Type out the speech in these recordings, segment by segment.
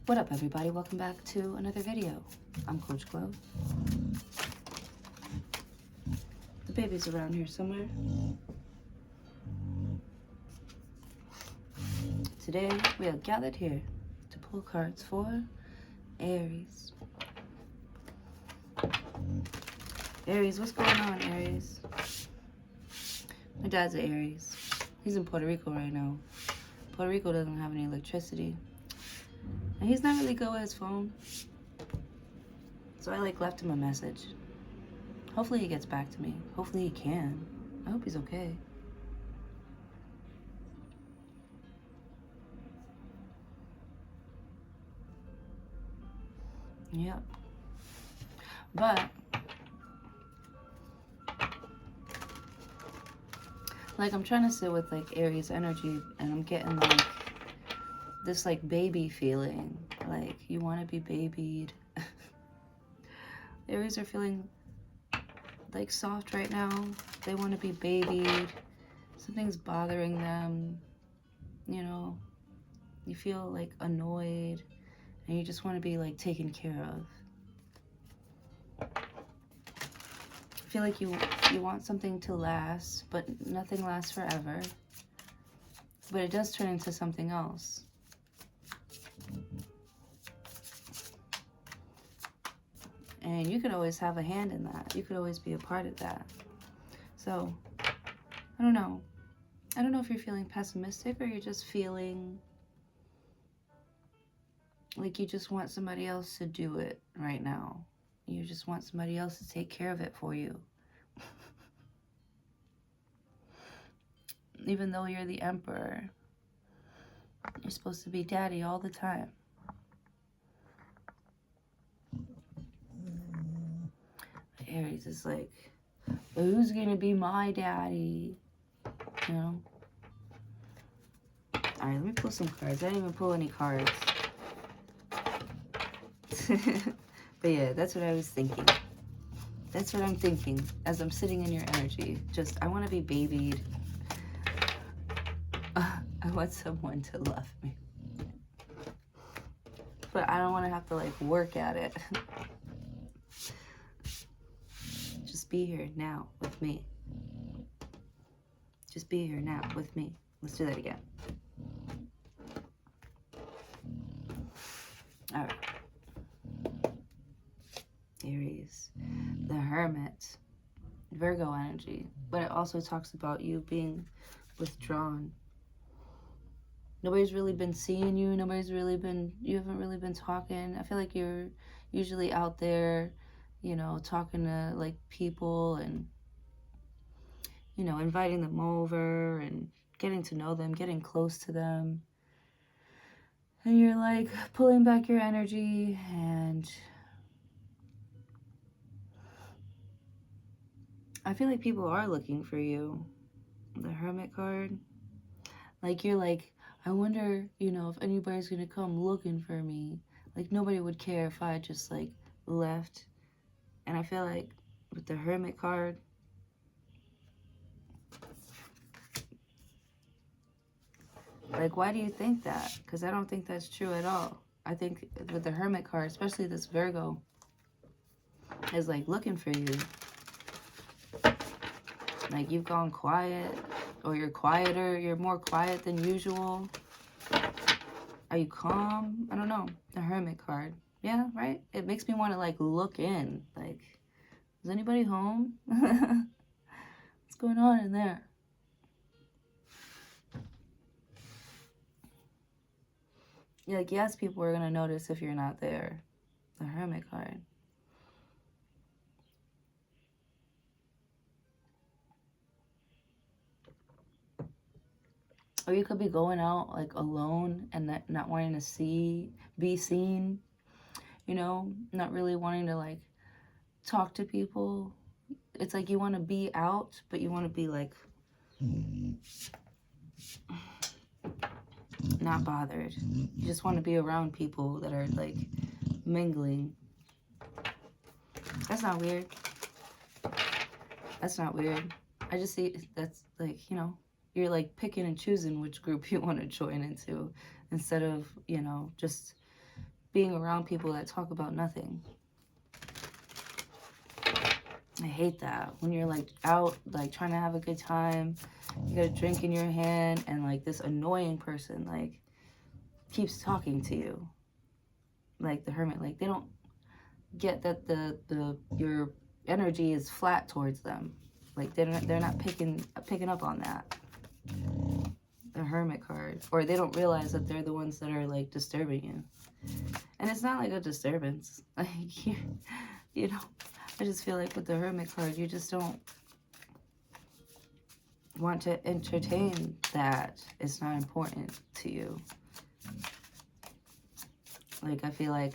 What up, everybody? Welcome back to another video. I'm Coach Glow. The baby's around here somewhere. Today, we are gathered here to pull cards for Aries. Aries, what's going on, Aries? My dad's an Aries. He's in Puerto Rico right now. Puerto Rico doesn't have any electricity. And he's not really good with his phone. So I left him a message. Hopefully he gets back to me. Hopefully he can. I hope he's okay. Yep. But I'm trying to sit with Aries energy, and I'm getting this baby feeling. You want to be babied. Aries are feeling soft right now. They want to be babied. Something's bothering them. You know, you feel annoyed, and you just want to be taken care of. I feel like you want something to last, but nothing lasts forever. But it does turn into something else. And you could always have a hand in that. You could always be a part of that. So, I don't know. I don't know if you're feeling pessimistic or you're just feeling like you just want somebody else to do it right now. You just want somebody else to take care of it for you. Even though you're the emperor, you're supposed to be daddy all the time. Aries is who's gonna be my daddy? You know? Alright, let me pull some cards. I didn't even pull any cards. But yeah, that's what I was thinking. That's what I'm thinking as I'm sitting in your energy. Just, I want to be babied. I want someone to love me. But I don't want to have to work at it. Just be here now with me. Just be here now with me. Let's do that again. All right. Aries, the Hermit, Virgo energy. But it also talks about you being withdrawn. Nobody's really been seeing you. You haven't really been talking. I feel like you're usually out there, talking to people and, inviting them over and getting to know them, getting close to them. And you're pulling back your energy, and I feel like people are looking for you. The Hermit card. You're I wonder, if anybody's gonna come looking for me. Nobody would care if I just left. And I feel like with the Hermit card, why do you think that? Because I don't think that's true at all. I think with the Hermit card, especially this Virgo, is looking for you. You've gone quiet, or you're quieter, you're more quiet than usual. Are you calm? I don't know. The Hermit card. Yeah, right? It makes me want to look in. Is anybody home? What's going on in there? Yes, people are going to notice if you're not there. The Hermit card. Or you could be going out alone and not wanting to be seen, not really wanting to talk to people. It's you want to be out, but you want to be not bothered. You just want to be around people that are mingling. That's not weird. That's not weird. I just see that's you're picking and choosing which group you want to join into, instead of just being around people that talk about nothing. I hate that. When you're like out, like trying to have a good time, you got a drink in your hand, and like this annoying person like keeps talking to you. Like the hermit, like they don't get that your energy is flat towards them. Like they're not picking up on that. The hermit card, or they don't realize that they're the ones that are like disturbing you. And it's not like a disturbance. Like you know, I just feel like with the hermit card, you just don't want to entertain that. It's not important to you. Like I feel like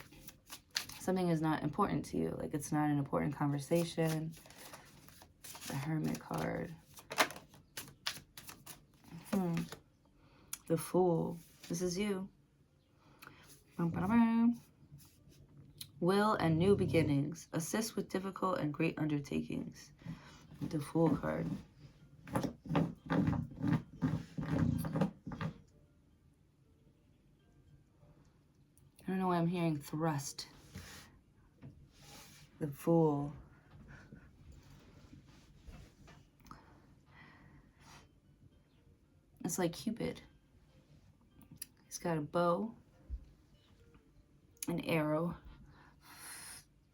something is not important to you. Like it's not an important conversation. The hermit card. The Fool. This is you. Will and new beginnings. Assist with difficult and great undertakings. The Fool card. I don't know why I'm hearing thrust. The Fool. It's like Cupid. He's got a bow, an arrow,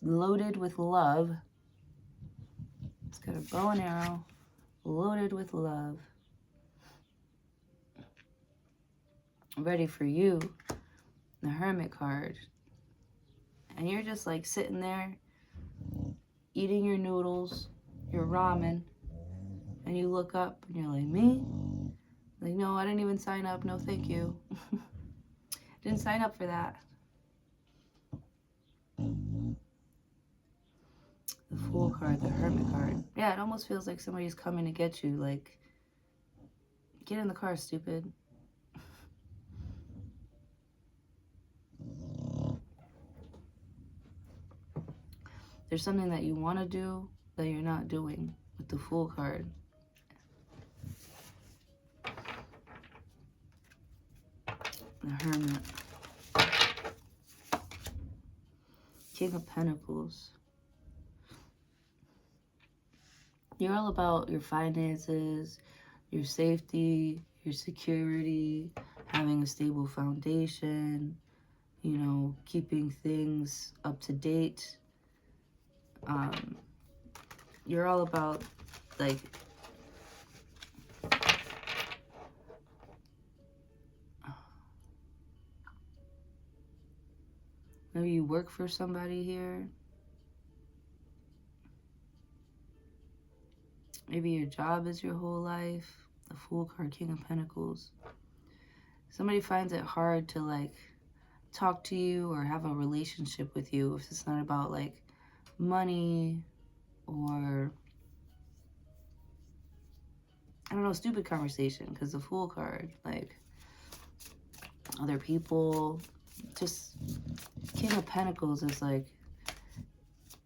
loaded with love. It's got a bow and arrow, loaded with love. Ready for you, the Hermit card. And you're just like sitting there, eating your noodles, your ramen, and you look up and you're like, me? Like, no, I didn't even sign up. No, thank you. Didn't sign up for that. The Fool card, the Hermit card. Yeah, it almost feels like somebody's coming to get you. Like, get in the car, stupid. There's something that you want to do that you're not doing with the Fool card. The Hermit. King of Pentacles. You're all about your finances, your safety, your security, having a stable foundation, you know, keeping things up to date. You're all about, like, maybe you work for somebody here. Maybe your job is your whole life. The Fool card, King of Pentacles. Somebody finds it hard to, like, talk to you or have a relationship with you if it's not about, like, money or, I don't know, stupid conversation. Because the Fool card, like, other people, just King of Pentacles is like,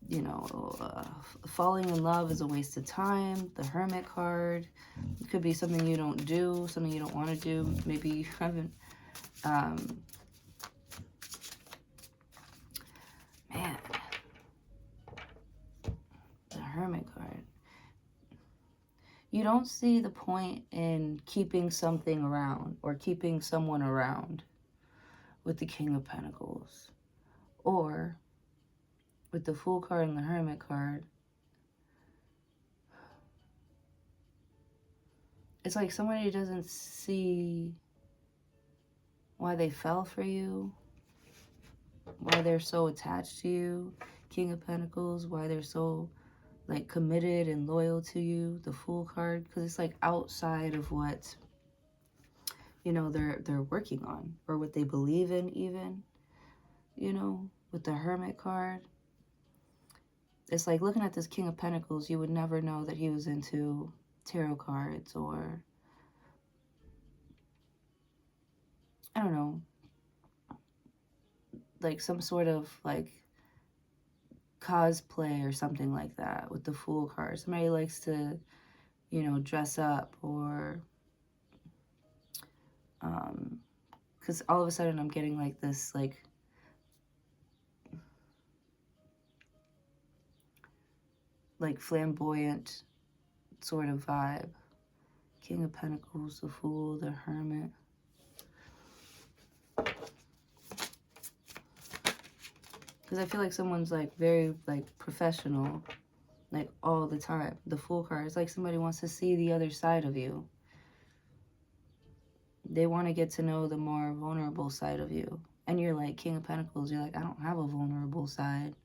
you know, falling in love is a waste of time. The Hermit card, it could be something you don't do, something you don't want to do. Maybe you haven't, man, the Hermit card. You don't see the point in keeping something around or keeping someone around with the King of Pentacles. Or with the Fool card and the Hermit card, it's like somebody doesn't see why they fell for you, why they're so attached to you, King of Pentacles, why they're so, like, committed and loyal to you, the Fool card, because it's like outside of what, you know, they're working on or what they believe in even, you know, with the Hermit card. It's like looking at this King of Pentacles, you would never know that he was into tarot cards or, I don't know, like some sort of like cosplay or something like that with the Fool card. Somebody likes to, you know, dress up or, because all of a sudden I'm getting like this, like, like flamboyant sort of vibe. King of Pentacles, the Fool, the Hermit. Because I feel like someone's like very like professional, like all the time. The Fool card, it's like somebody wants to see the other side of you. They want to get to know the more vulnerable side of you. And you're like, King of Pentacles, you're like, I don't have a vulnerable side.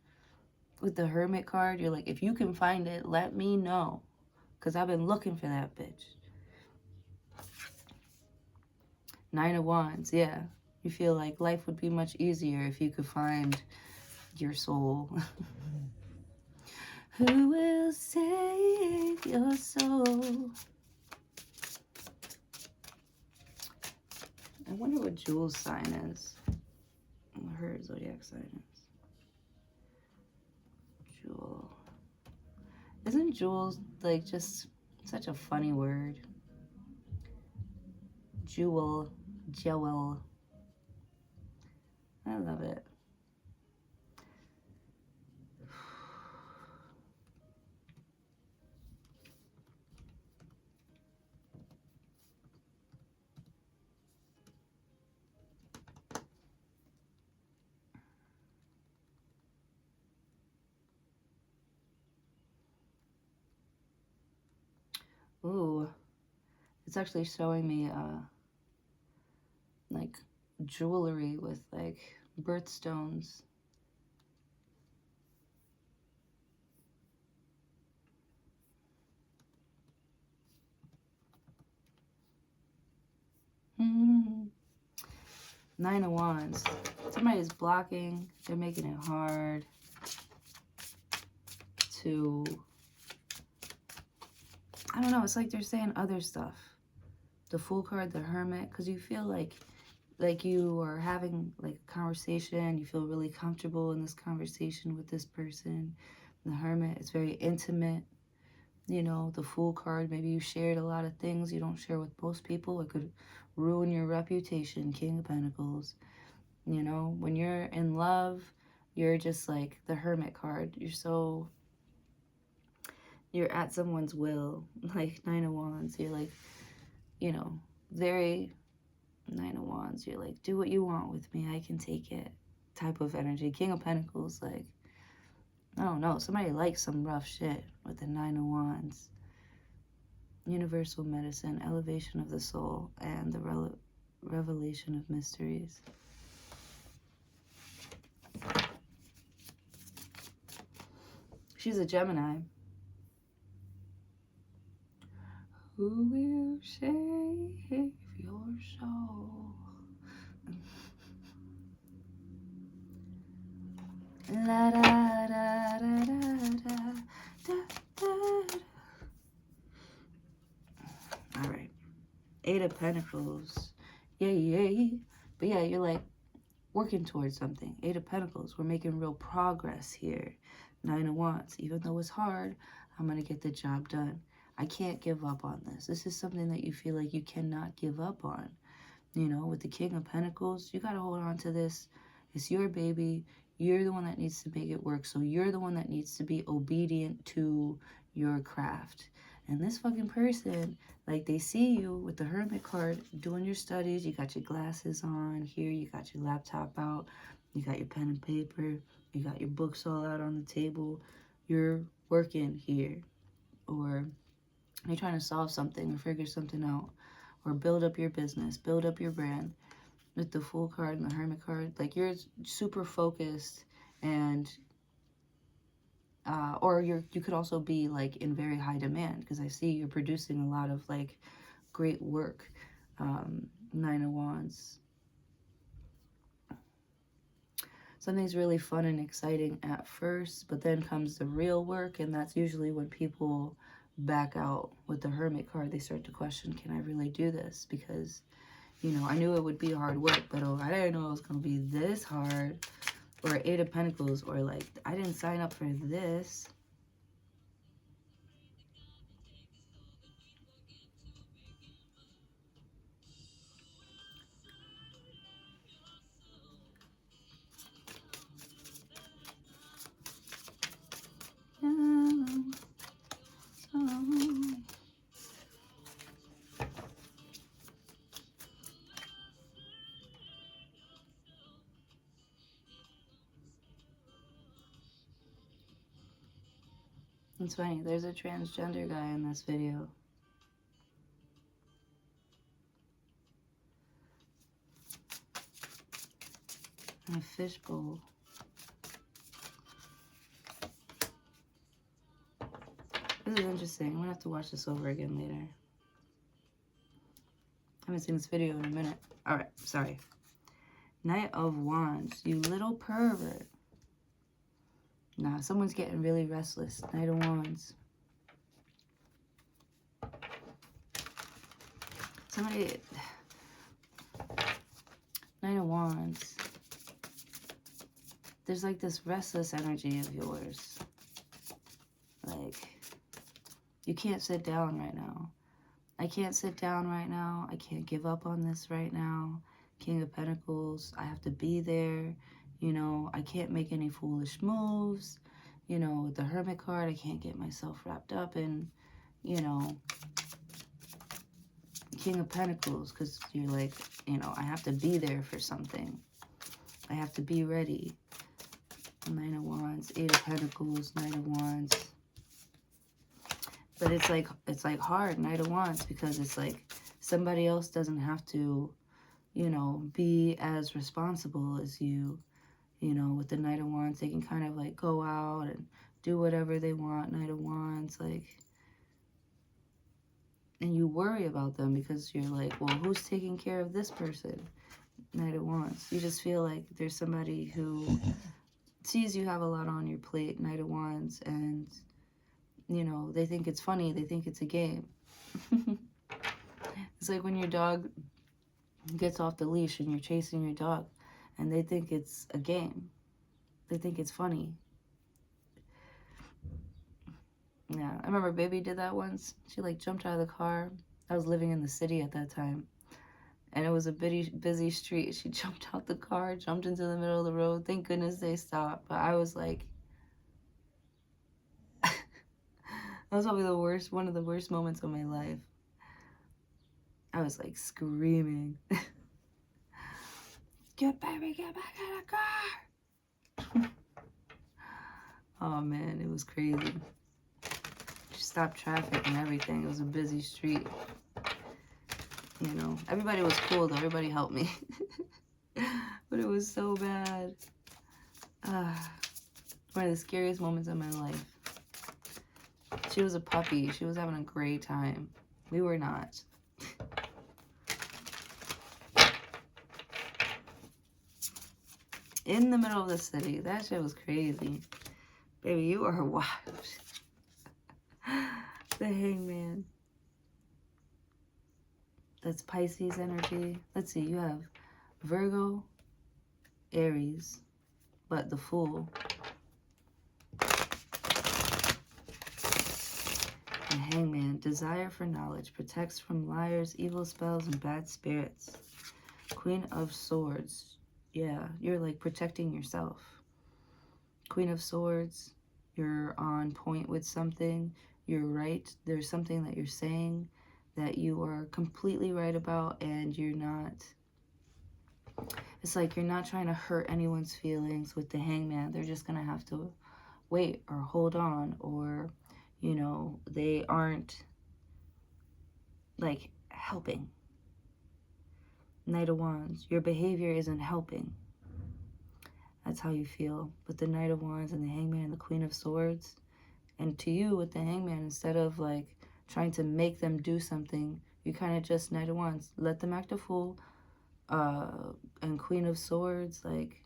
With the Hermit card, you're like, if you can find it, let me know. Because I've been looking for that bitch. Nine of Wands, yeah. You feel like life would be much easier if you could find your soul. Who will save your soul? I wonder what Jewel's sign is. What her zodiac sign is. Jewel. Isn't Jewel like just such a funny word? Jewel. Jewel. I love it. Ooh. It's actually showing me like jewelry with like birthstones. Nine of Wands. Somebody's blocking. They're making it hard to, I don't know, it's like they're saying other stuff. The Fool card, the Hermit, because you feel like you are having like a conversation. You feel really comfortable in this conversation with this person. The Hermit, it's very intimate. You know, the Fool card, maybe you shared a lot of things you don't share with most people. It could ruin your reputation. King of Pentacles. You know, when you're in love, you're just like the Hermit card. You're at someone's will. Like Nine of Wands. You're like, you know, very Nine of Wands. You're like, do what you want with me. I can take it type of energy. King of Pentacles, like, I don't know. Somebody likes some rough shit with the Nine of Wands. Universal medicine, elevation of the soul, and the revelation of mysteries. She's a Gemini. Who will save your soul? La da da da da da da da. All right. Eight of Pentacles. Yay. But yeah, you're like working towards something. Eight of Pentacles. We're making real progress here. Nine of Wands. Even though it's hard, I'm going to get the job done. I can't give up on this. This is something that you feel like you cannot give up on. You know, with the King of Pentacles, you got to hold on to this. It's your baby. You're the one that needs to make it work. So you're the one that needs to be obedient to your craft. And this fucking person, like, they see you with the Hermit card doing your studies. You got your glasses on here. You got your laptop out. You got your pen and paper. You got your books all out on the table. You're working here. Or you're trying to solve something or figure something out. Or build up your business. Build up your brand. With the Fool card and the Hermit card. Like, you're super focused and... or you could also be like in very high demand, because I see you're producing a lot of like great work. Nine of Wands. Something's really fun and exciting at first, but then comes the real work, and that's usually when people back out. With the Hermit card, they start to question, can I really do this? Because, you know, I knew it would be hard work, but oh, I didn't know it was going to be this hard. Or Eight of Pentacles, or like, I didn't sign up for this. It's funny, there's a transgender guy in this video. And a fishbowl. This is interesting. I'm gonna have to watch this over again later. I haven't seen this video in a minute. Alright, sorry. Knight of Wands. You little pervert. Nah, someone's getting really restless. Knight of Wands. Somebody... Knight of Wands. There's like this restless energy of yours. Like, you can't sit down right now. I can't sit down right now. I can't give up on this right now. King of Pentacles. I have to be there. You know, I can't make any foolish moves. You know, with the Hermit card, I can't get myself wrapped up in, you know, King of Pentacles. Because you're like, you know, I have to be there for something. I have to be ready. Nine of Wands, Eight of Pentacles, Knight of Wands. But it's like hard, Knight of Wands, because it's like somebody else doesn't have to, you know, be as responsible as you. You know, with the Knight of Wands, they can kind of like go out and do whatever they want. Knight of Wands, like, and you worry about them because you're like, well, who's taking care of this person? Knight of Wands. You just feel like there's somebody who sees you have a lot on your plate, Knight of Wands, and you know, they think it's funny. They think it's a game. It's like when your dog gets off the leash and you're chasing your dog and they think it's a game. They think it's funny. Yeah, I remember Baby did that once. She like jumped out of the car. I was living in the city at that time. And it was a busy street. She jumped out the car, jumped into the middle of the road. Thank goodness they stopped. But I was like... That was probably one of the worst moments of my life. I was like screaming. Get back in the car! Oh man, it was crazy. She stopped traffic and everything. It was a busy street. You know, everybody was cool though. Everybody helped me. But it was so bad. One of the scariest moments of my life. She was a puppy. She was having a great time. We were not. In the middle of the city. That shit was crazy. Baby, you are wild. The Hangman. That's Pisces energy. Let's see. You have Virgo, Aries, but the Fool. The Hangman, desire for knowledge, protects from liars, evil spells, and bad spirits. Queen of Swords, yeah, you're like protecting yourself. Queen of Swords, you're on point with something, you're right, there's something that you're saying that you are completely right about, and you're not, it's like you're not trying to hurt anyone's feelings with the Hangman. They're just gonna have to wait or hold on, or you know, they aren't like helping. Knight of Wands, your behavior isn't helping. That's how you feel. But the Knight of Wands and the Hangman and the Queen of Swords, and to you with the Hangman, instead of like trying to make them do something, you kind of just Knight of Wands, let them act a fool. And Queen of Swords, like,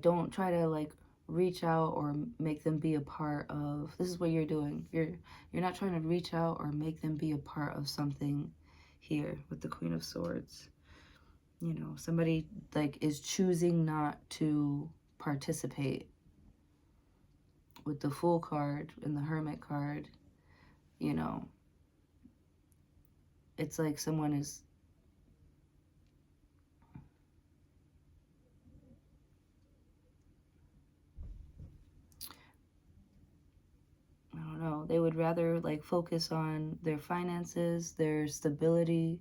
don't try to like reach out or make them be a part of, this is what you're doing, you're not trying to reach out or make them be a part of something here with the Queen of Swords. You know, somebody like is choosing not to participate. With the Fool card and the Hermit card, you know, it's like someone is, I don't know, they would rather like focus on their finances, their stability,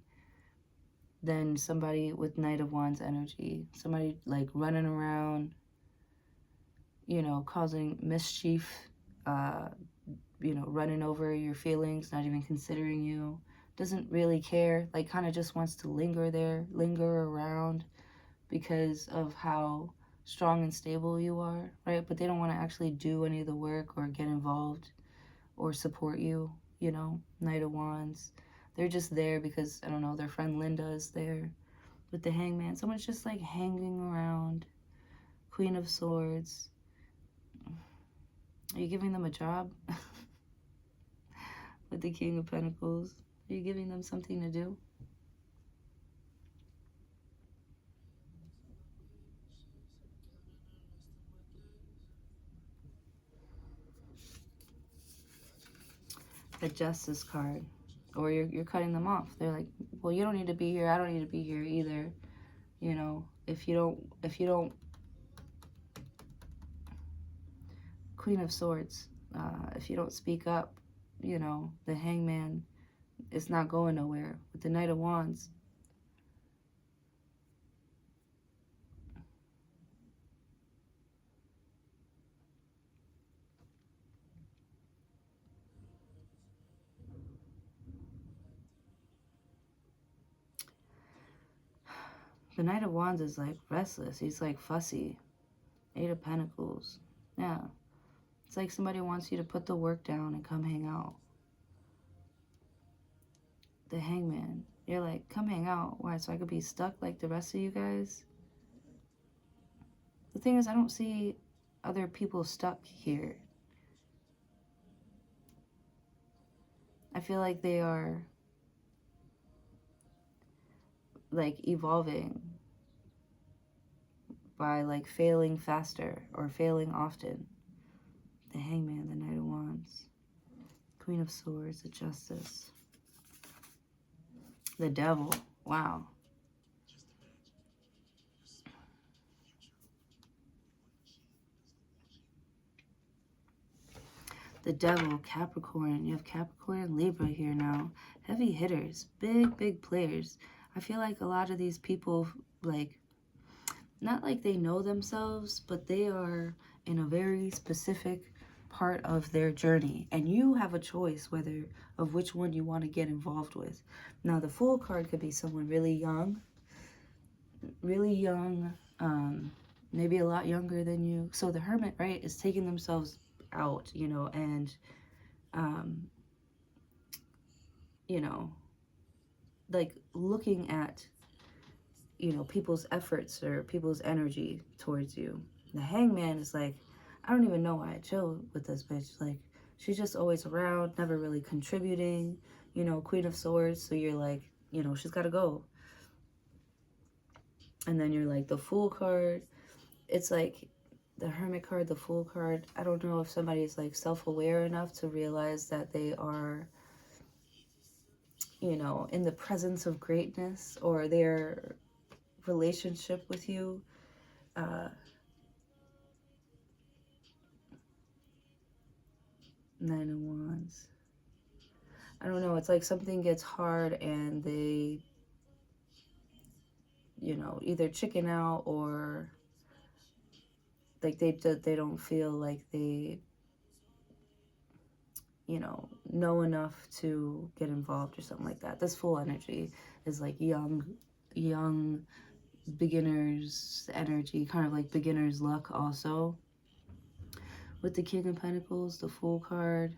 than somebody with Knight of Wands energy. Somebody like running around, you know, causing mischief, uh, you know, running over your feelings, not even considering you, doesn't really care, like kind of just wants to linger there, linger around because of how strong and stable you are, right? But they don't want to actually do any of the work or get involved or support you, you know, Knight of Wands. They're just there because, I don't know, their friend Linda is there with the Hangman. Someone's just like hanging around. Queen of Swords. Are you giving them a job? With the King of Pentacles. Are you giving them something to do? The Justice card. Or you're cutting them off. They're like, well, you don't need to be here. I don't need to be here either. You know, if you don't, Queen of Swords, if you don't speak up, you know, the Hangman is not going nowhere. With the Knight of Wands, the Knight of Wands is like restless. He's like fussy. Eight of Pentacles. Yeah. It's like somebody wants you to put the work down and come hang out. The Hangman. You're like, come hang out. Why? So I could be stuck like the rest of you guys? The thing is, I don't see other people stuck here. I feel like they are like evolving by like failing faster or failing often. The Hangman, the Knight of Wands. Queen of Swords, the Justice. The Devil. Wow. The Devil, Capricorn. You have Capricorn and Libra here now. Heavy hitters. Big players. I feel like a lot of these people, like, not like they know themselves, but they are in a very specific part of their journey. And you have a choice whether of which one you want to get involved with. Now, the Fool card could be someone really young, maybe a lot younger than you. So the Hermit, right, is taking themselves out, you know, and, you know, like looking at, you know, people's efforts or people's energy towards you. The Hangman is like, I don't even know why I chill with this bitch. Like, she's just always around, never really contributing, you know, Queen of Swords. So you're like, you know, she's got to go. And then you're like, the Fool card. It's like the Hermit card, the Fool card. I don't know if somebody's like self-aware enough to realize that they are, you know, in the presence of greatness, or their relationship with you. Nine of Wands. I don't know. It's like something gets hard and they, you know, either chicken out or like they don't feel like they, you know enough to get involved or something like that. This Full energy is like young beginners energy, kind of like beginner's luck also. With the King of Pentacles, the Fool card,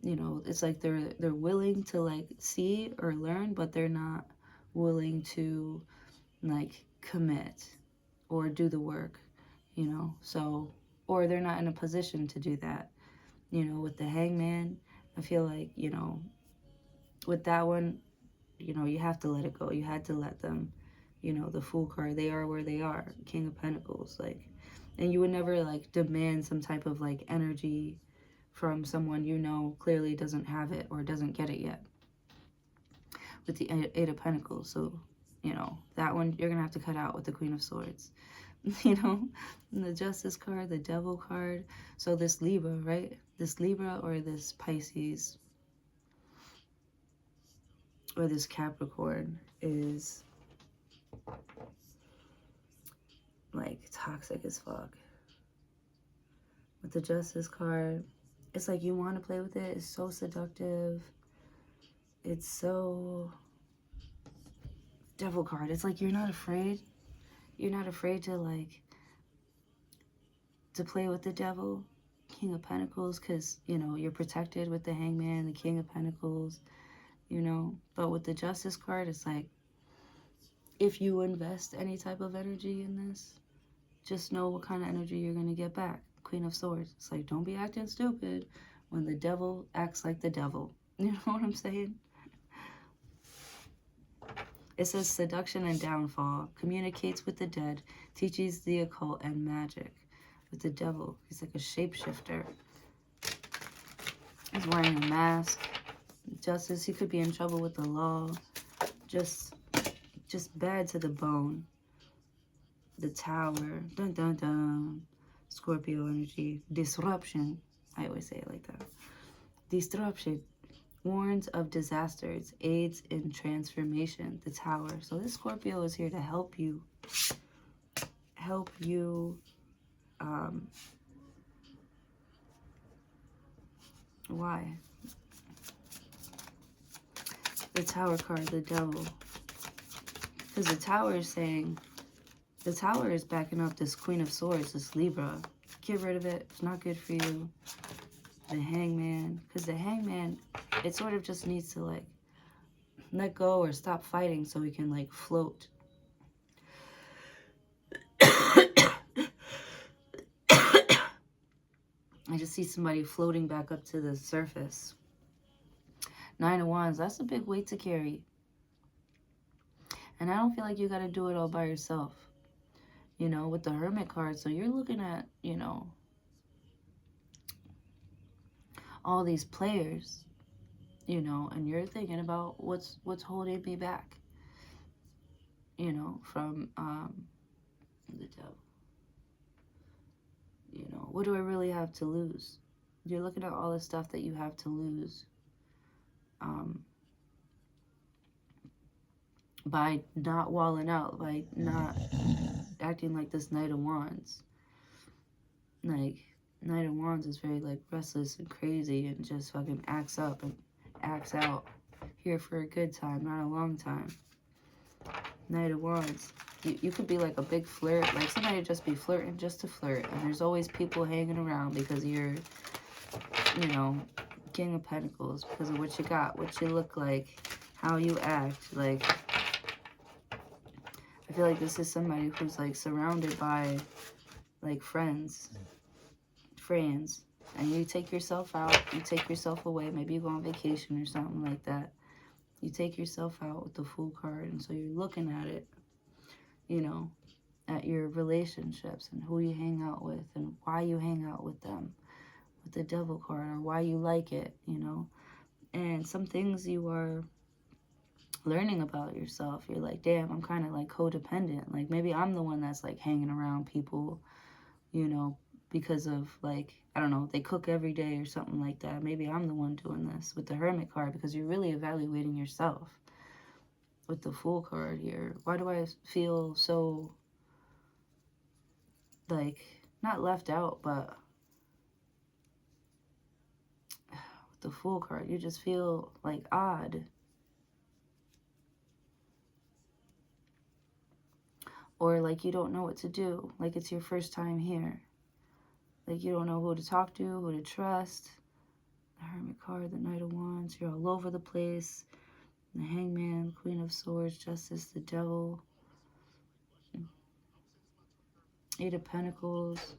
you know, it's like they're willing to like see or learn, but they're not willing to like commit or do the work, you know. So, or they're not in a position to do that, you know. With the Hangman, I feel like, you know, with that one, you know, you have to let it go. You had to let them, you know. The Fool card, they are where they are. King of Pentacles, like, and you would never like demand some type of like energy from someone you know clearly doesn't have it or doesn't get it yet. With the Eight of Pentacles, so, you know, that one you're gonna have to cut out with the Queen of Swords. You know, and the Justice card, the Devil card. So this Libra, right? This Libra or this Pisces, or this Capricorn is like toxic as fuck. With the Justice card, it's like you want to play with it. It's so seductive. It's so... Devil card. It's like you're not afraid. You're not afraid to like to play with the devil. King of Pentacles, because you know you're protected with the Hangman, the King of Pentacles, you know. But with the Justice card, it's like if you invest any type of energy in this, just know what kind of energy you're gonna get back. Queen of Swords. It's like, don't be acting stupid when the devil acts like the devil. You know what I'm saying? It says seduction and downfall, communicates with the dead, teaches the occult and magic. With the devil, he's like a shapeshifter. He's wearing a mask. Justice, he could be in trouble with the law. Just bad to the bone. The Tower, dun dun dun. Scorpio energy, disruption. I always say it like that. Disruption. Warns of disasters, aids in transformation, the Tower. So this Scorpio is here to help you. Why? The Tower card, the devil. Because the Tower is saying, the Tower is backing up this Queen of Swords, this Libra. Get rid of it. It's not good for you. The Hangman. Because the Hangman, it sort of just needs to like let go or stop fighting so we can like float. I just see somebody floating back up to the surface. Nine of Wands, that's a big weight to carry. And I don't feel like you got to do it all by yourself. You know, with the Hermit card. So you're looking at, you know, all these players, you know, and you're thinking about what's holding me back, you know, from the devil. You know, what do I really have to lose? You're looking at all the stuff that you have to lose by not walling out, by not acting like this Knight of Wands. Like, Knight of Wands is very, like, restless and crazy and just fucking acts up and acts out. Here for a good time, not a long time. Knight of Wands. You could be like a big flirt. Like somebody just be flirting just to flirt. And there's always people hanging around because you're, you know, King of Pentacles. Because of what you got, what you look like, how you act. Like, I feel like this is somebody who's like surrounded by like friends. And you take yourself out. You take yourself away. Maybe you go on vacation or something like that. You take yourself out with the Fool card. And so you're looking at it, you know, at your relationships and who you hang out with and why you hang out with them with the Devil card, or why you like it, you know. And some things you are learning about yourself. You're like, damn, I'm kind of like codependent. Like maybe I'm the one that's like hanging around people, you know, because of like, I don't know, they cook every day or something like that. Maybe I'm the one doing this with the Hermit card, because you're really evaluating yourself. With the Fool card here, why do I feel so like not left out, but with the Fool card, you just feel like odd. Or like you don't know what to do. Like it's your first time here. Like you don't know who to talk to, who to trust. The Hermit card, the Knight of Wands, you're all over the place. The Hangman, Queen of Swords, Justice, the Devil. Eight of Pentacles.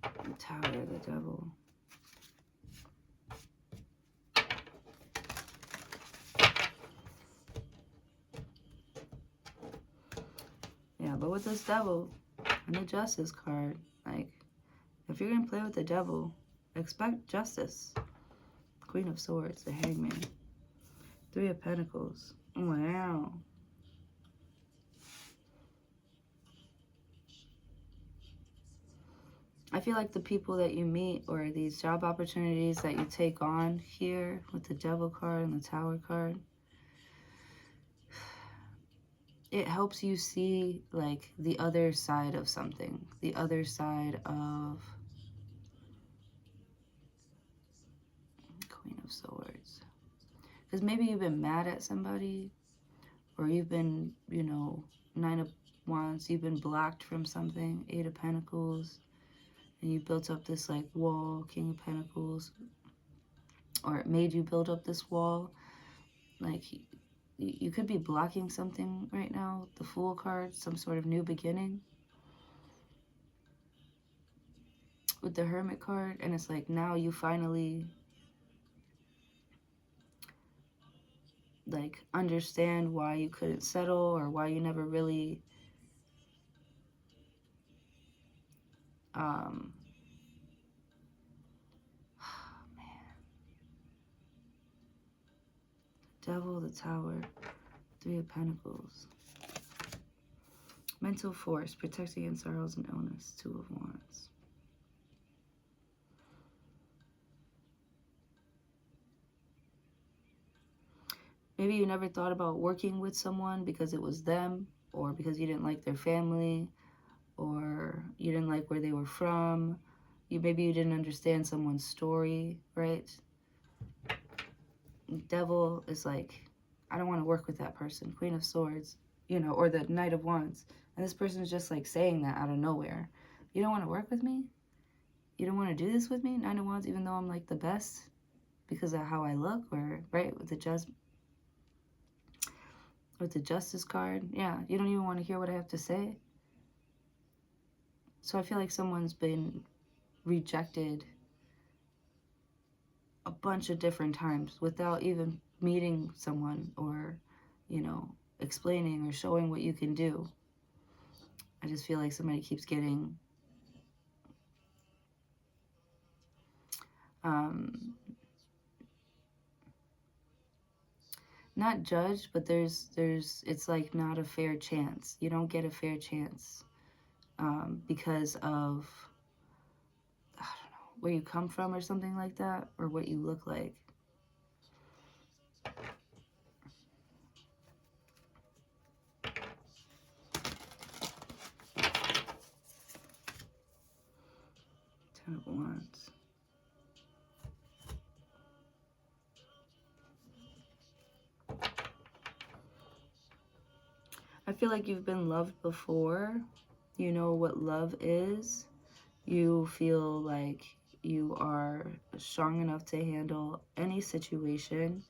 The Tower, the Devil. Yeah, but with this Devil and the Justice card, like, if you're going to play with the Devil, expect justice. Queen of Swords, the Hangman. Three of Pentacles. Wow. I feel like the people that you meet or these job opportunities that you take on here with the Devil card and the Tower card, it helps you see like the other side of something, the other side of Queen of Swords. Because maybe you've been mad at somebody, or you've been, you know, Nine of Wands, you've been blocked from something, Eight of Pentacles, and you built up this like wall, King of Pentacles, or it made you build up this wall. Like you could be blocking something right now. The Fool card, some sort of new beginning with the Hermit card, and it's like now you finally like understand why you couldn't settle, or why you never really um man. Devil, the Tower, Three of Pentacles. Mental force, protect against sorrows and illness, Two of Wands. Maybe you never thought about working with someone because it was them, or because you didn't like their family, or you didn't like where they were from. Maybe you didn't understand someone's story, right? Devil is like, I don't want to work with that person. Queen of Swords, you know, or the Knight of Wands. And this person is just like saying that out of nowhere. You don't want to work with me? You don't want to do this with me? Nine of Wands, even though I'm like the best because of how I look, or right with the Justice card. Yeah, you don't even want to hear what I have to say. So I feel like someone's been rejected a bunch of different times without even meeting someone, or, you know, explaining or showing what you can do. I just feel like somebody keeps getting not judged, but it's like not a fair chance. You don't get a fair chance because of, I don't know, where you come from or something like that, or what you look like. Ten of Wands. I feel like you've been loved before. You know what love is. You feel like you are strong enough to handle any situation.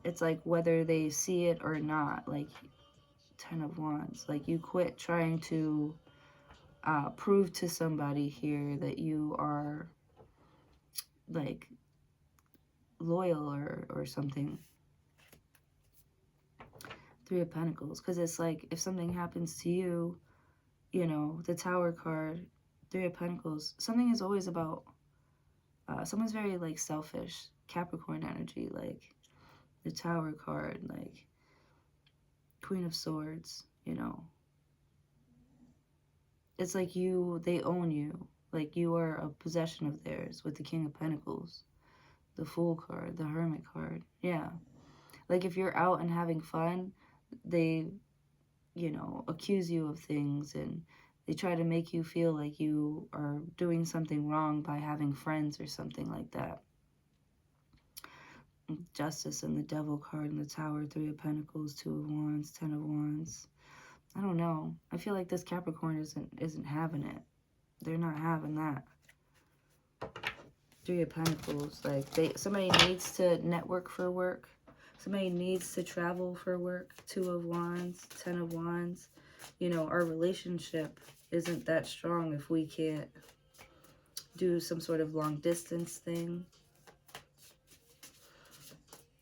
It's like whether they see it or not, like Ten of Wands, like you quit trying to prove to somebody here that you are like loyal or something. Three of Pentacles, because it's like if something happens to you, you know, the Tower card, Three of Pentacles, something is always about, someone's very like selfish, Capricorn energy, like the Tower card, like Queen of Swords, you know. It's like they own you, like you are a possession of theirs with the King of Pentacles, the Fool card, the Hermit card, yeah. Like if you're out and having fun, they, you know, accuse you of things, and they try to make you feel like you are doing something wrong by having friends or something like that. Justice and the Devil card in the Tower, Three of Pentacles, Two of Wands, Ten of Wands. I don't know. I feel like this Capricorn isn't having it. They're not having that. Three of Pentacles, like somebody needs to network for work. Somebody needs to travel for work. Two of Wands, Ten of Wands. You know, our relationship isn't that strong if we can't do some sort of long distance thing.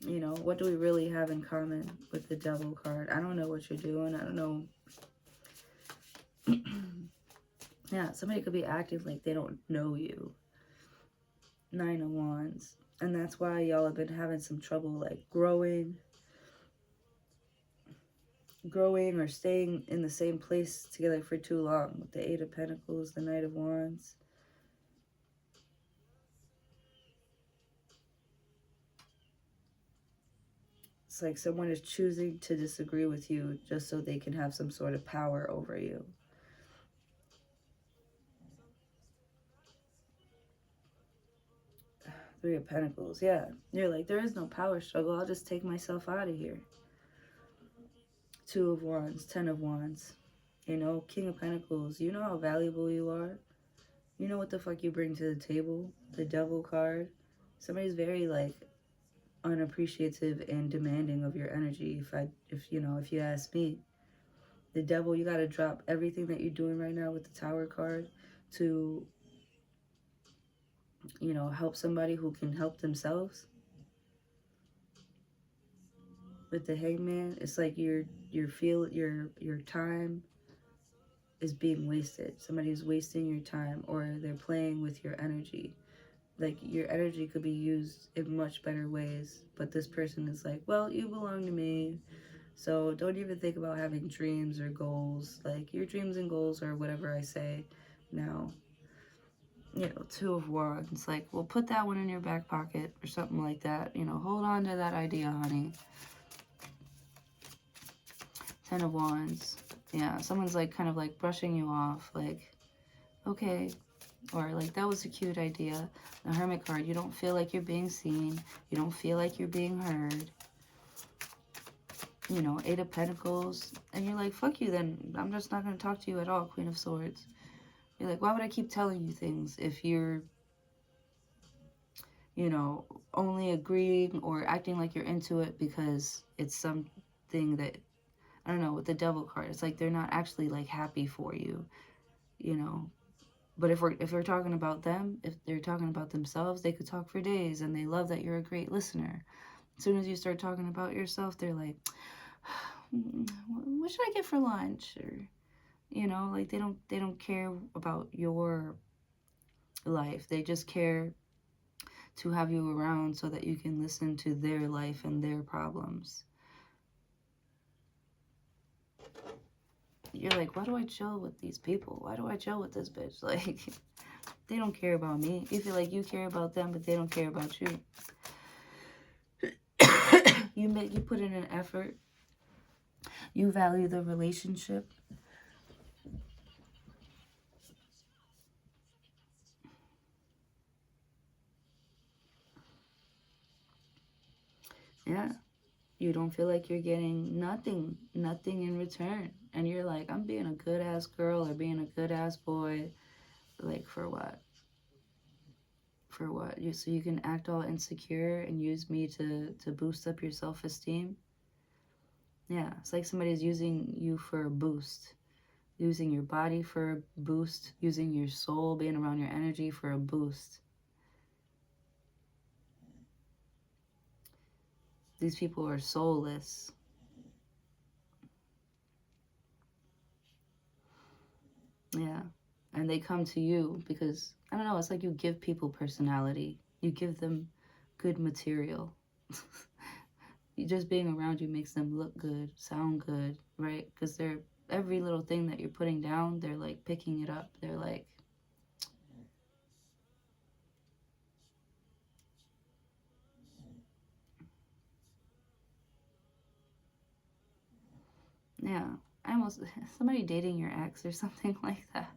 You know, what do we really have in common with the Devil card? I don't know what you're doing. I don't know. Yeah, somebody could be acting like they don't know you. Nine of Wands. And that's why y'all have been having some trouble, like, growing. growing or staying in the same place together for too long. With the Eight of Pentacles, the Knight of Wands. It's like someone is choosing to disagree with you just so they can have some sort of power over you. Three of Pentacles, yeah. You're like, there is no power struggle. I'll just take myself out of here. Two of Wands, Ten of Wands. You know, King of Pentacles. You know how valuable you are. You know what the fuck you bring to the table. The Devil card. Somebody's very, like, unappreciative and demanding of your energy. If you ask me. The Devil, you got to drop everything that you're doing right now with the Tower card to, help somebody who can help themselves. With the Hangman, it's like your time is being wasted. Somebody's wasting your time, or they're playing with your energy. Like, your energy could be used in much better ways, but this person is like, well, you belong to me, so don't even think about having dreams or goals. Like, your dreams and goals are whatever I say now. Two of Wands, like, well, put that one in your back pocket or something like that. Hold on to that idea, honey. Ten of Wands. Yeah, someone's like kind of like brushing you off, like, okay, or like, that was a cute idea. The Hermit card, you don't feel like you're being seen, you don't feel like you're being heard. Eight of Pentacles, and you're like, fuck you then, I'm just not going to talk to you at all. Queen of Swords. You're like, why would I keep telling you things if you're, only agreeing or acting like you're into it because it's something that, I don't know, with the Devil card, it's like they're not actually like happy for you, But if we're talking about them, if they're talking about themselves, they could talk for days, and they love that you're a great listener. As soon as you start talking about yourself, they're like, what should I get for lunch? Or, like, they don't care about your life. They just care to have you around so that you can listen to their life and their problems. You're like, why do I chill with these people? Why do I chill with this bitch? Like, they don't care about me. You feel like you care about them, but they don't care about you. You put in an effort. You value the relationship. Yeah. You don't feel like you're getting nothing in return. And you're like, I'm being a good ass girl or being a good ass boy. Like, for what? For what? So you can act all insecure and use me to boost up your self-esteem? Yeah, it's like somebody's using you for a boost. Using your body for a boost. Using your soul, being around your energy for a boost. These people are soulless. Yeah. And they come to you because, I don't know, it's like you give people personality. You give them good material. Just being around you makes them look good, sound good, right? Because every little thing that you're putting down, they're like picking it up. They're like, yeah. Somebody dating your ex or something like that.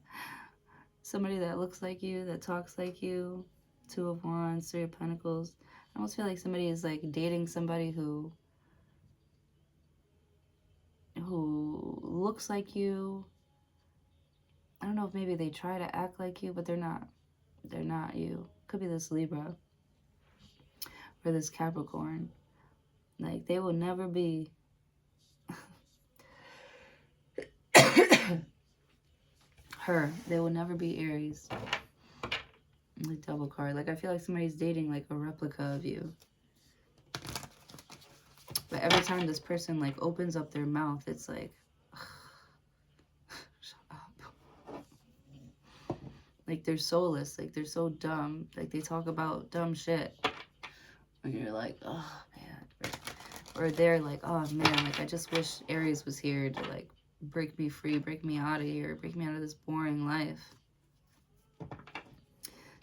Somebody that looks like you, that talks like you. Two of Wands, Three of Pentacles. I almost feel like somebody is like dating somebody who looks like you. I don't know if maybe they try to act like you, but they're not. They're not you. Could be this Libra or this Capricorn. Like, they will never be her. They will never be Aries. Like, double card. Like, I feel like somebody's dating like a replica of you. But every time this person like opens up their mouth, it's like, shut up. Like, they're soulless. Like, they're so dumb. Like, they talk about dumb shit. And you're like, oh, man. Or they're like, oh man, like I just wish Aries was here to like break me free, break me out of here, break me out of this boring life.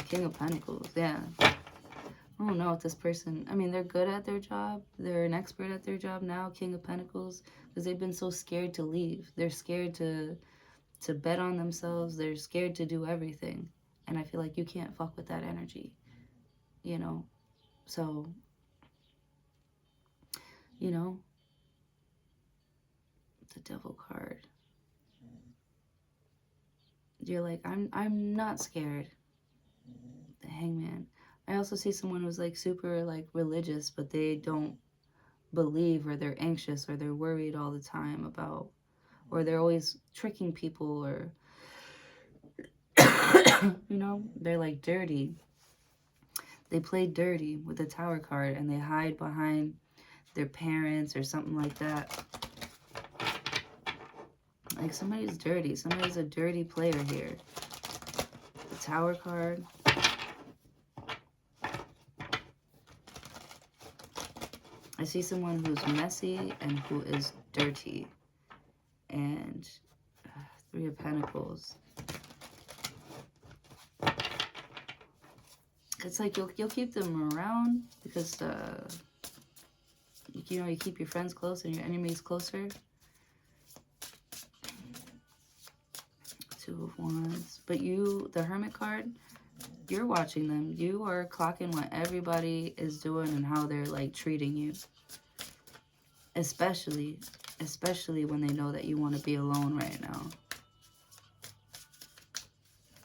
King of Pentacles, yeah. I don't know if this person, I mean, they're good at their job. They're an expert at their job now, King of Pentacles, because they've been so scared to leave. They're scared to bet on themselves. They're scared to do everything. And I feel like you can't fuck with that energy, you know? So, you know, the Devil card. You're like, I'm not scared. The Hangman. I also see someone who's like super like religious, but they don't believe, or they're anxious, or they're worried all the time about, or they're always tricking people, or you know, they're like dirty. They play dirty with the Tower card, and they hide behind their parents or something like that. Like somebody's dirty. Somebody's a dirty player here. The Tower card. I see someone who's messy and who is dirty. And Three of Pentacles. It's like you'll keep them around because, you know, you keep your friends close and your enemies closer. Two of Wands. But you, the Hermit card, you're watching them. You are clocking what everybody is doing and how they're like treating you. Especially when they know that you want to be alone right now.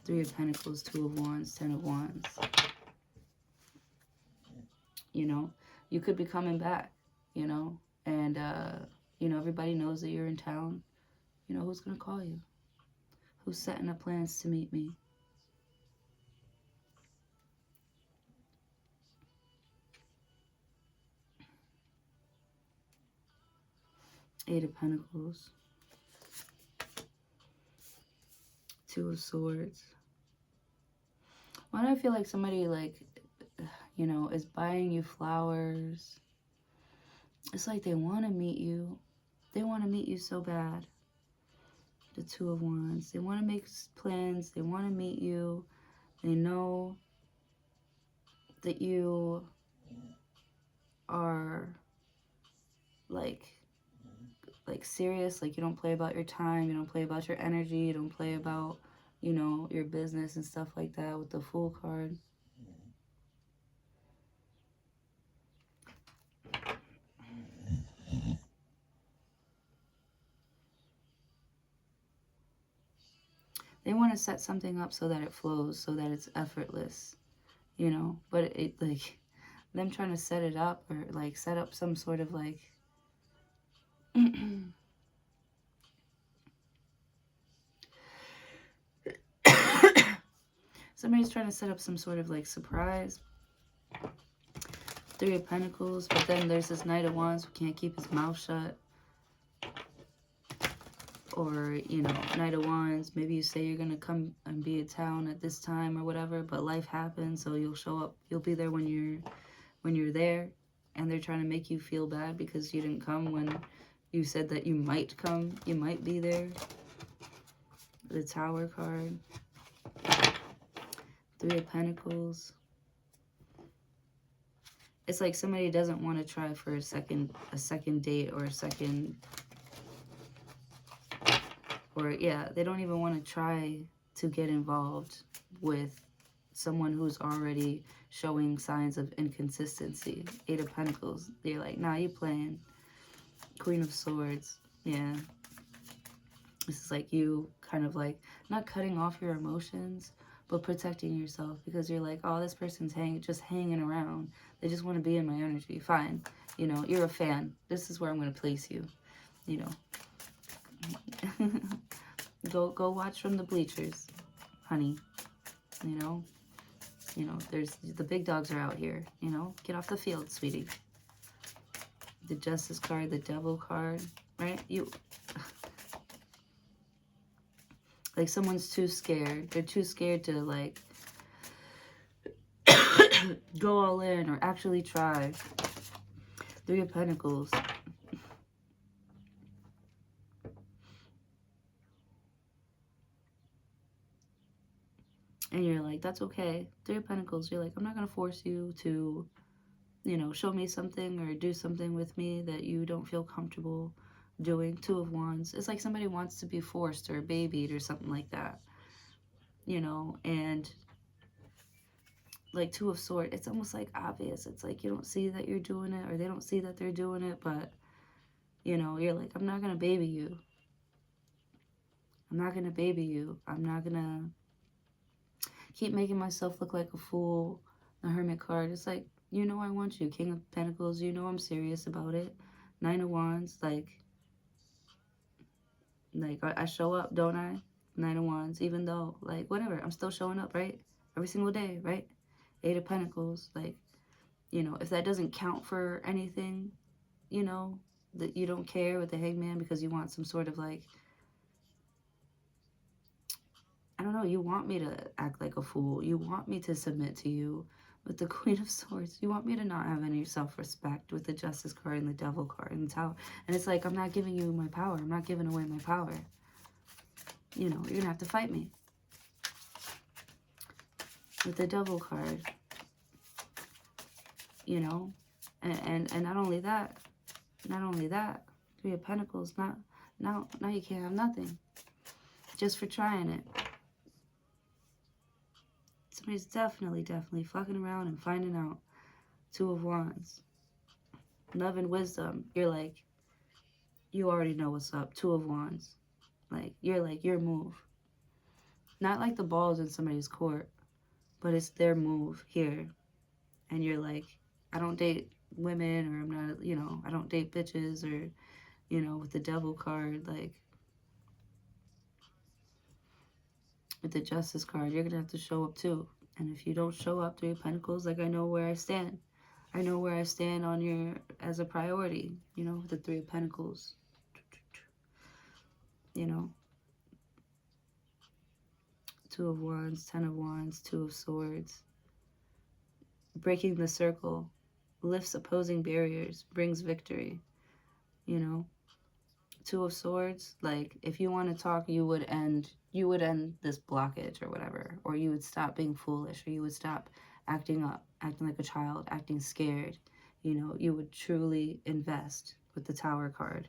Three of Pentacles, Two of Wands, Ten of Wands. You know, you could be coming back, you know, and, you know, everybody knows that you're in town. You know, who's going to call you? Who's setting up plans to meet me? Eight of Pentacles. Two of Swords. Why do I feel like somebody, like, you know, is buying you flowers? It's like they want to meet you. They want to meet you so bad. The Two of Wands. They want to make plans. They want to meet you. They know that you are like serious. Like you don't play about your time. You don't play about your energy. You don't play about, you know, your business and stuff like that with the Fool card. They want to set something up so that it flows, so that it's effortless, you know, but it like them trying to set it up, or like set up some sort of like somebody's trying to set up some sort of like surprise. Three of Pentacles, but then there's this Knight of Wands who can't keep his mouth shut. Or, you know, Knight of Wands, maybe you say you're going to come and be in town at this time or whatever, but life happens, so you'll show up. You'll be there when you're there, and they're trying to make you feel bad because you didn't come when you said that you might come. You might be there. The Tower card. Three of Pentacles. It's like somebody doesn't want to try for a second date or a second... Or, yeah, they don't even want to try to get involved with someone who's already showing signs of inconsistency. Eight of Pentacles. They're like, nah, you playing. Queen of Swords. Yeah. This is like you kind of like, not cutting off your emotions, but protecting yourself. Because you're like, oh, this person's just hanging around. They just want to be in my energy. Fine. You know, you're a fan. This is where I'm going to place you. You know. Go watch from the bleachers, honey. You know, there's the big dogs are out here. You know, get off the field, sweetie. The Justice card, the Devil card, right? You like someone's too scared. They're too scared to like go all in or actually try. Three of Pentacles. And you're like, that's okay. Three of Pentacles. You're like, I'm not going to force you to, you know, show me something or do something with me that you don't feel comfortable doing. Two of Wands. It's like somebody wants to be forced or babied or something like that. You know, and like Two of Swords, it's almost like obvious. It's like you don't see that you're doing it, or they don't see that they're doing it, but, you know, you're like, I'm not going to baby you. I'm not going to baby you. I'm not going to keep making myself look like a fool. The Hermit card, it's like, you know I want you. King of Pentacles, you know I'm serious about it. Nine of Wands, like I show up, don't I? Nine of Wands, even though, like, whatever, I'm still showing up, right? Every single day, right? Eight of Pentacles, like, you know, if that doesn't count for anything, you know, that you don't care with the Hangman because you want some sort of, like, I don't know, you want me to act like a fool. You want me to submit to you with the Queen of Swords. You want me to not have any self-respect with the Justice card and the Devil card and the Tower. And it's like, I'm not giving you my power. I'm not giving away my power. You know, you're going to have to fight me. With the Devil card, you know, and not only that, Three of Pentacles, now you can't have nothing just for trying it. Somebody's definitely fucking around and finding out. Two of Wands. Love and wisdom. You're like, you already know what's up. Two of Wands. Like, you're like, your move. Not like the ball's in somebody's court, but it's their move here. And you're like, I don't date women, or I'm not, you know, I don't date bitches, or, you know, with the Devil card, like, with the Justice card, you're going to have to show up too. And if you don't show up, Three of Pentacles, like, I know where I stand. I know where I stand on your, as a priority, you know, with the Three of Pentacles. You know, Two of Wands, Ten of Wands, Two of Swords. Breaking the circle, lifts opposing barriers, brings victory, you know. Two of Swords, like, if you want to talk, you would end this blockage or whatever, or you would stop being foolish, or you would stop acting up, acting like a child, acting scared, you know. You would truly invest with the Tower card.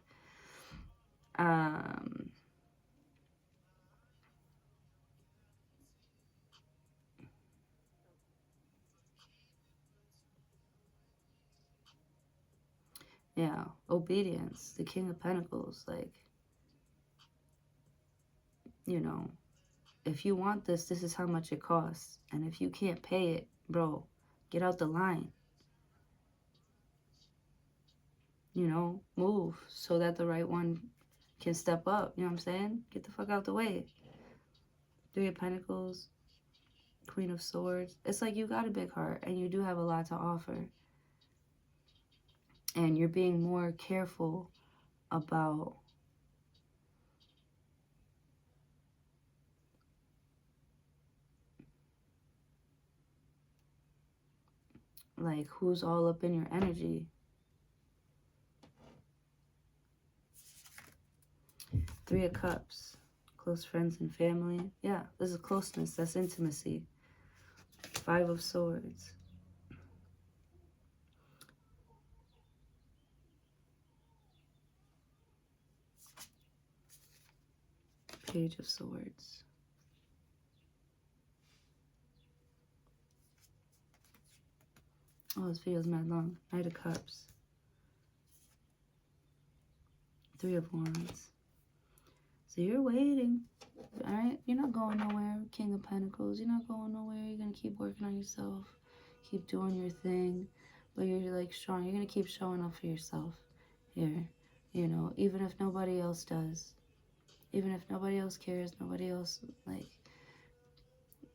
Yeah, obedience, the King of Pentacles, like, you know, if you want this, this is how much it costs. And if you can't pay it, bro, get out the line. You know, move so that the right one can step up. You know what I'm saying? Get the fuck out the way. Three of Pentacles, Queen of Swords. It's like you got a big heart and you do have a lot to offer. And you're being more careful about like who's all up in your energy. Three of Cups, close friends and family. Yeah, this is closeness. That's intimacy. Five of Swords. Page of Swords. Oh, this video's mad long. Knight of Cups. Three of Wands. So you're waiting, all right? You're not going nowhere, King of Pentacles. You're not going nowhere. You're going to keep working on yourself. Keep doing your thing. But you're, like, strong. You're going to keep showing up for yourself here. You know, even if nobody else does. Even if nobody else cares, nobody else, like,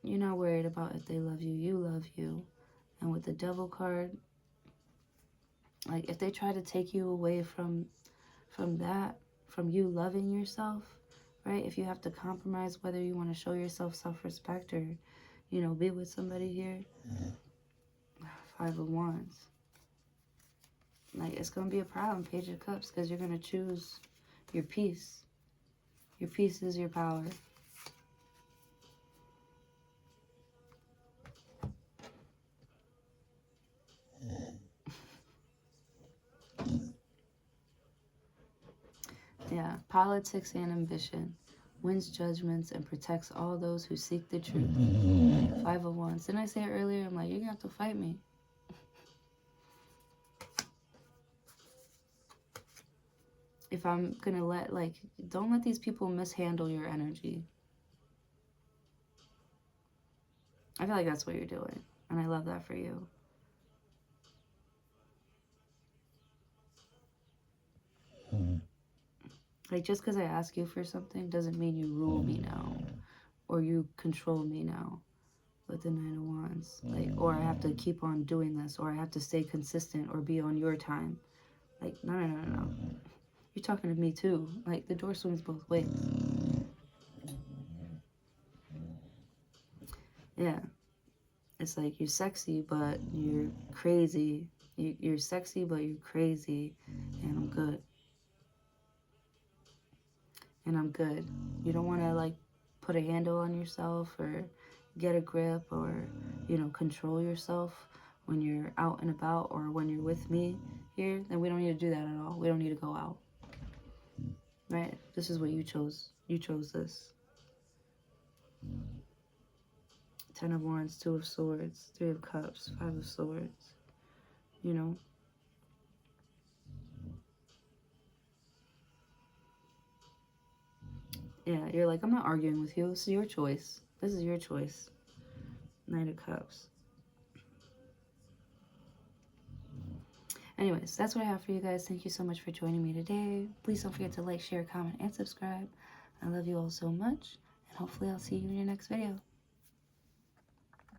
you're not worried about if they love you. You love you. And with the Devil card, like, if they try to take you away from that, from you loving yourself, right? If you have to compromise whether you want to show yourself self-respect or, you know, be with somebody here. Five of Wands. Like, it's going to be a problem, Page of Cups, because you're going to choose your peace. Your peace is your power. Yeah, politics and ambition. Wins judgments and protects all those who seek the truth. 5 of Wands. Didn't I say it earlier? I'm like, you're going to have to fight me. If I'm going to let, like, don't let these people mishandle your energy. I feel like that's what you're doing. And I love that for you. Like, just because I ask you for something doesn't mean you rule me now. Or you control me now. With the 9 of Wands. Like, or I have to keep on doing this. Or I have to stay consistent or be on your time. Like, no, no, no, no, no. You're talking to me too. Like, the door swings both ways. Yeah. It's like, you're sexy, but you're crazy. You're sexy, but you're crazy. And I'm good. And I'm good. You don't want to, like, put a handle on yourself or get a grip or, you know, control yourself when you're out and about or when you're with me here. Then we don't need to do that at all. We don't need to go out. Right? This is what you chose. You chose this. 10 of Wands, 2 of Swords, 3 of Cups, 5 of Swords. You know? Yeah, you're like, I'm not arguing with you. This is your choice. This is your choice. 9 of Cups. Anyways, that's what I have for you guys. Thank you so much for joining me today. Please don't forget to like, share, comment, and subscribe. I love you all so much. And hopefully I'll see you in your next video.